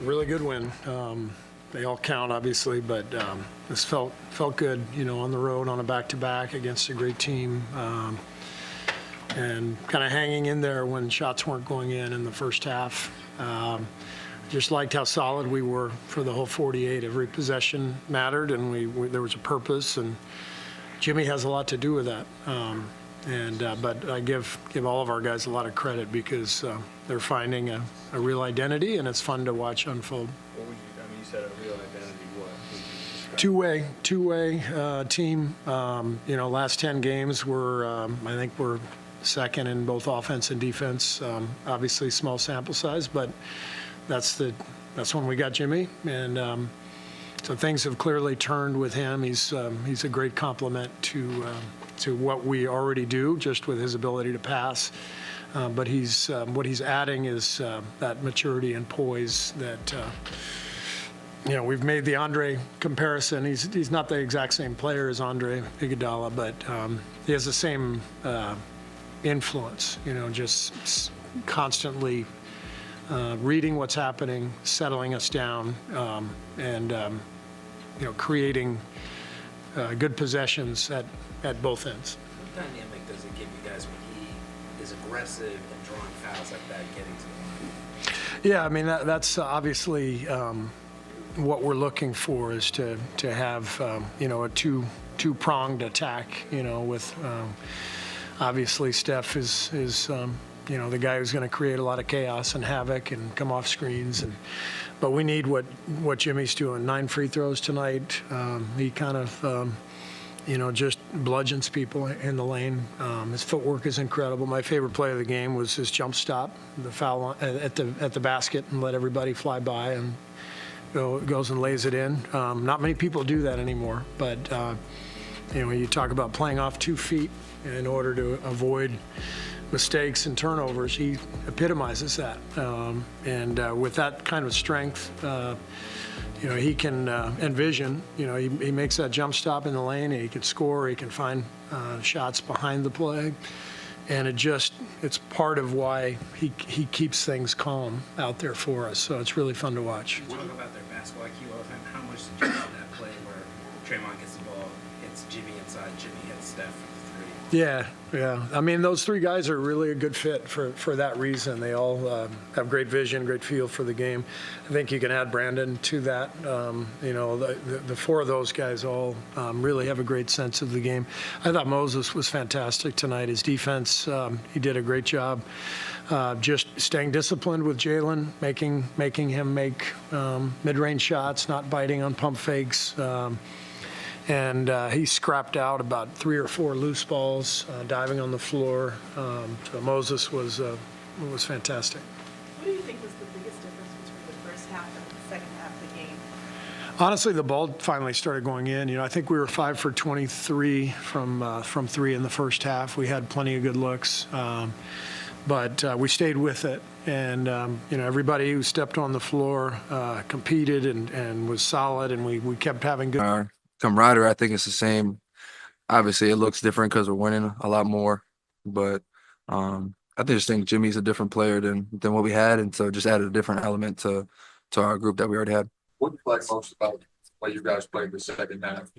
Really good win. They all count, obviously, but this felt good, on the road on a back-to-back against a great team, and kind of hanging in there when shots weren't going in the first half. Just liked how solid we were for the whole 48. Every possession mattered, and there was a purpose, and Jimmy has a lot to do with that. But I give all of our guys a lot of credit because they're finding a real identity, and it's fun to watch unfold. What would you said a real identity, what would you describe? Two-way team. Last 10 games I think we're second in both offense and defense. Obviously small sample size, but that's when we got Jimmy, and so things have clearly turned with him. He's a great complement to what we already do, just with his ability to pass. But what he's adding is that maturity and poise that we've made the Andre comparison. He's not the exact same player as Andre Iguodala, but he has the same influence. Just constantly reading what's happening, settling us down, and creating good possessions at both ends. What dynamic does it give you guys when he is aggressive and drawing fouls like that, getting to the line? Yeah, I mean that's obviously what we're looking for is to have a two-pronged attack. With obviously Steph is the guy who's going to create a lot of chaos and havoc and come off screens, but we need what Jimmy's doing. 9 free throws tonight. He kind of just bludgeons people in the lane. His footwork is incredible. My favorite play of the game was his jump stop, the foul at the basket, and let everybody fly by and goes and lays it in. Not many people do that anymore, but you talk about playing off 2 feet in order to avoid mistakes and turnovers. He epitomizes that, and with that kind of strength, he can envision. He makes that jump stop in the lane, and he can score. He can find shots behind the play, and it's part of why he keeps things calm out there for us. So it's really fun to watch. You talk about their basketball IQ all the time. How much did you see that play where Draymond gets the ball, hits Jimmy inside, Jimmy hits Steph for the 3? Yeah. I mean, those 3 guys are really a good fit for that reason. They all have great vision, great feel for the game. I think you can add Brandon to that. The 4 of those guys all really have a great sense of the game. I thought Moses was fantastic tonight. His defense, he did a great job. Just staying disciplined with Jalen, making him make mid-range shots, not biting on pump fakes. And he scrapped out about 3 or 4 loose balls, diving on the floor. So Moses was fantastic. What do you think was the biggest difference between the first half and the second half of the game? Honestly, the ball finally started going in. I think we were 5 for 23 from 3 in the first half. We had plenty of good looks, but we stayed with it. And everybody who stepped on the floor competed and was solid, and we kept having good. Camaraderie, I think it's the same. Obviously, it looks different because we're winning a lot more, but I just think Jimmy's a different player than what we had, and so just added a different element to our group that we already had. What do you like most about the way you guys played the second half?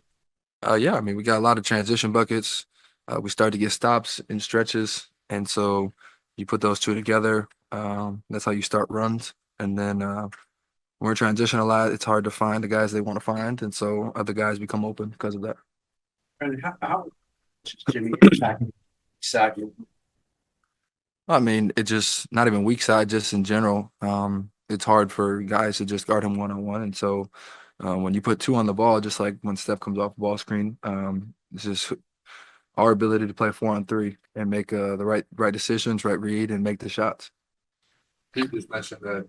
Yeah, I mean, we got a lot of transition buckets. We started to get stops and stretches, and so you put those 2 together. That's how you start runs, and then when we're transitioning a lot, it's hard to find the guys they want to find, and so other guys become open because of that. And how Jimmy attacking? I mean, it just not even weak side, just in general. It's hard for guys to just guard him one-on-one, and so when you put 2 on the ball, just like when Steph comes off the ball screen, it's just our ability to play 4-on-3 and make the right decisions, right read, and make the shots. Pete just mentioned that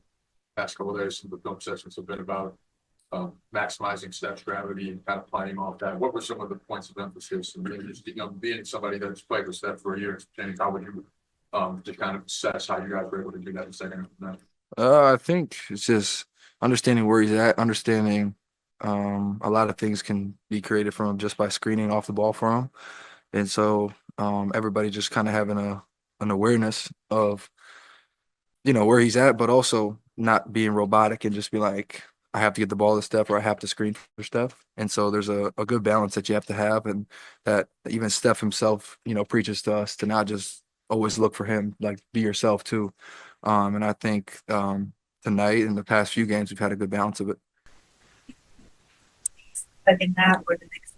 past couple of days, some of the film sessions have been about maximizing Steph's gravity and kind of playing off that. What were some of the points of emphasis? And just, being somebody that's played with Steph for a year, James, how would you just kind of assess how you guys were able to do that in the second half? I think it's just understanding where he's at, understanding a lot of things can be created from him just by screening off the ball for him. And so everybody just kind of having an awareness of, where he's at, but also not being robotic and just be like, I have to get the ball to Steph or I have to screen for Steph. And so there's a good balance that you have to have, and that even Steph himself, preaches to us to not just always look for him, like be yourself too. And I think tonight and the past few games we've had a good balance of it. Second half or the next.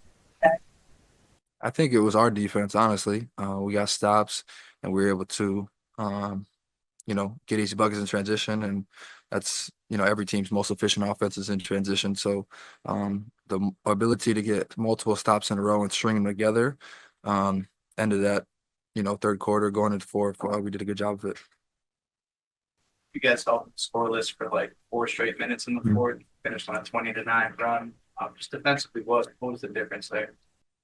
I think it was our defense, honestly. We got stops and we were able to get easy buckets in transition, and that's every team's most efficient offense is in transition. So the ability to get multiple stops in a row and string them together, ended that third quarter going into fourth. We did a good job of it. You guys held scoreless for like 4 straight minutes in the fourth, finished on a 20-9 run. Just defensively, what was the difference there?